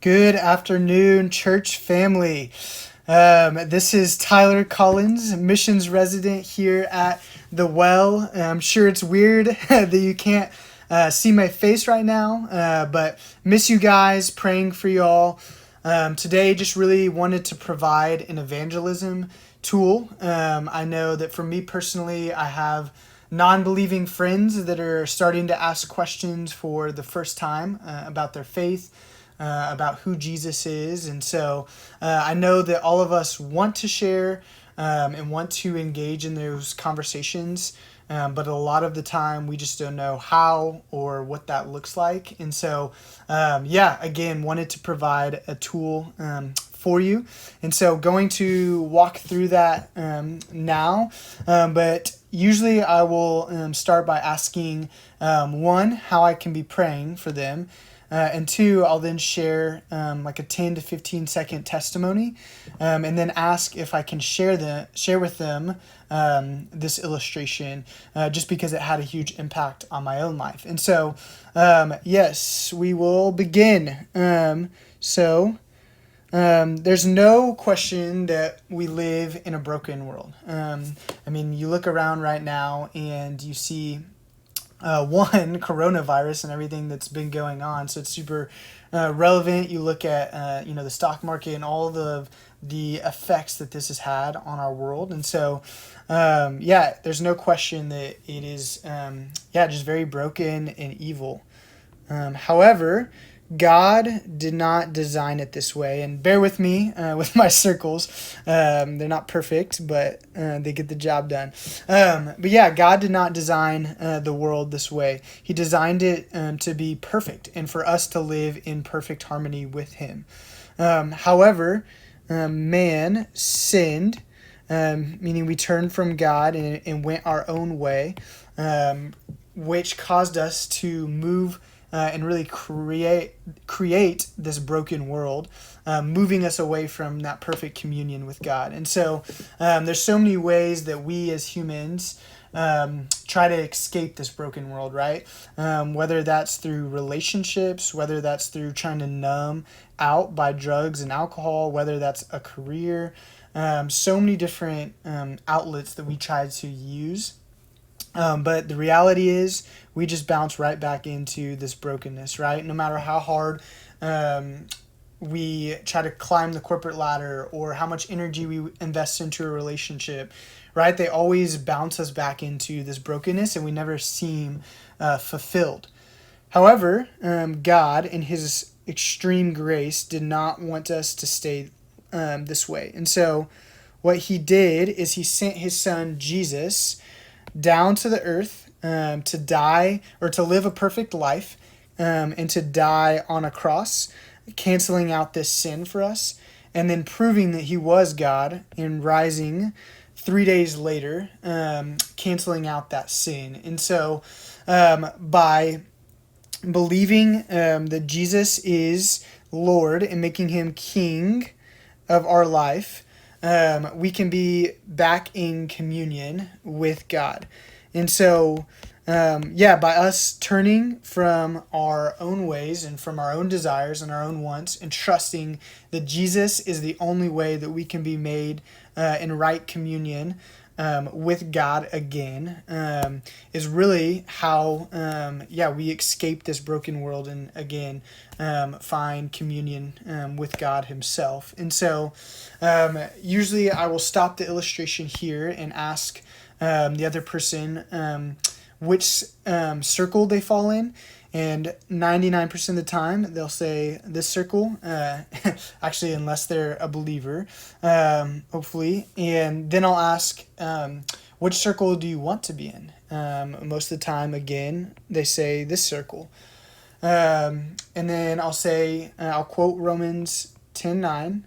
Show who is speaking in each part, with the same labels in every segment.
Speaker 1: Good afternoon, church family. This is Tyler Collins, missions resident here at The Well. I'm sure it's weird that you can't see my face right now, but miss you guys, praying for y'all. Today, just really wanted to provide an evangelism tool. I know that for me personally, I have non-believing friends that are starting to ask questions for the first time about their faith, about who Jesus is. And so I know that all of us want to share and want to engage in those conversations. But a lot of the time we just don't know how or what that looks like. And so, again, wanted to provide a tool for you. And so going to walk through that now. But usually I will start by asking, one, how I can be praying for them. And two, I'll then share like a 10 to 15 second testimony, and then ask if I can share with them this illustration, just because it had a huge impact on my own life. And so, yes, we will begin. There's no question that we live in a broken world. You look around right now and you see coronavirus and everything that's been going on. So it's super relevant. You look at the stock market and all of the effects that this has had on our world. And so there's no question that it is just very broken and evil. However, God did not design it this way, and bear with me with my circles. They're not perfect, but they get the job done. God did not design the world this way. He designed it to be perfect and for us to live in perfect harmony with Him. However, man sinned, meaning we turned from God and went our own way, which caused us to move and really create this broken world, moving us away from that perfect communion with God. And so there's so many ways that we as humans try to escape this broken world, right? Whether that's through relationships, whether that's through trying to numb out by drugs and alcohol, whether that's a career, so many different outlets that we try to use. But the reality is we just bounce right back into this brokenness, right? No matter how hard we try to climb the corporate ladder or how much energy we invest into a relationship, right? They always bounce us back into this brokenness and we never seem fulfilled. However, God, in His extreme grace, did not want us to stay this way. And so what He did is He sent His Son, Jesus, down to the earth to die or to live a perfect life and to die on a cross, canceling out this sin for us, and then proving that He was God and rising 3 days later, canceling out that sin. And so by believing that Jesus is Lord and making Him King of our life, we can be back in communion with God. And so, by us turning from our own ways and from our own desires and our own wants and trusting that Jesus is the only way that we can be made in right communion with God again, is really how we escape this broken world and again find communion with God Himself. And so usually I will stop the illustration here and ask the other person which circle they fall in. And 99% of the time, they'll say this circle, actually, unless they're a believer, hopefully. And then I'll ask, which circle do you want to be in? Most of the time, again, they say this circle. And then I'll quote Romans 10:9.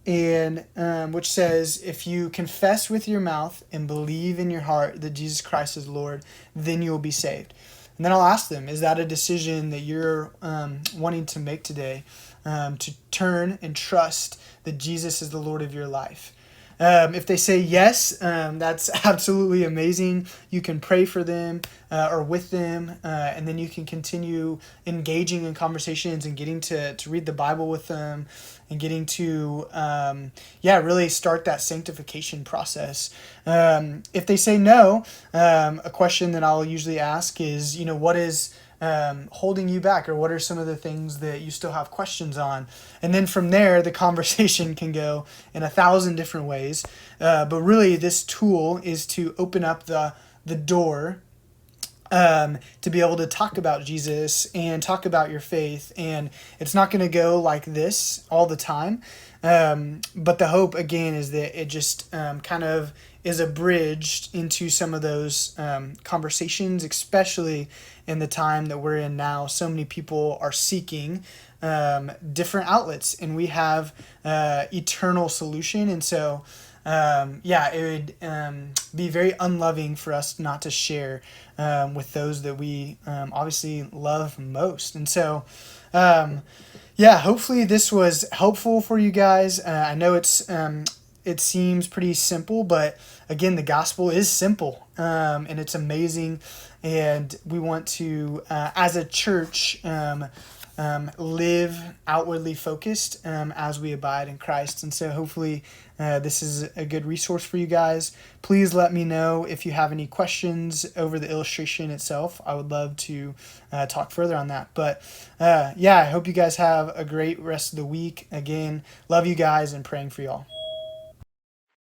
Speaker 1: And which says, if you confess with your mouth and believe in your heart that Jesus Christ is Lord, then you will be saved. And then I'll ask them, is that a decision that you're wanting to make today, to turn and trust that Jesus is the Lord of your life? If they say yes, that's absolutely amazing. You can pray for them or with them, and then you can continue engaging in conversations and getting to read the Bible with them and getting to, really start that sanctification process. If they say no, a question that I'll usually ask is, what is holding you back, or what are some of the things that you still have questions on? And then from there, the conversation can go in 1,000 different ways. But really, this tool is to open up the door to be able to talk about Jesus and talk about your faith. And it's not going to go like this all the time. But the hope, again, is that it just kind of is a bridge into some of those conversations, especially in the time that we're in now. So many people are seeking different outlets, and we have eternal solution. And so, it would be very unloving for us not to share with those that we obviously love most. And so, hopefully this was helpful for you guys. I know it seems pretty simple, but again, the gospel is simple, and it's amazing. And we want to, as a church, live outwardly focused as we abide in Christ. And so hopefully this is a good resource for you guys. Please let me know if you have any questions over the illustration itself. I would love to talk further on that. But I hope you guys have a great rest of the week. Again, love you guys and praying for y'all.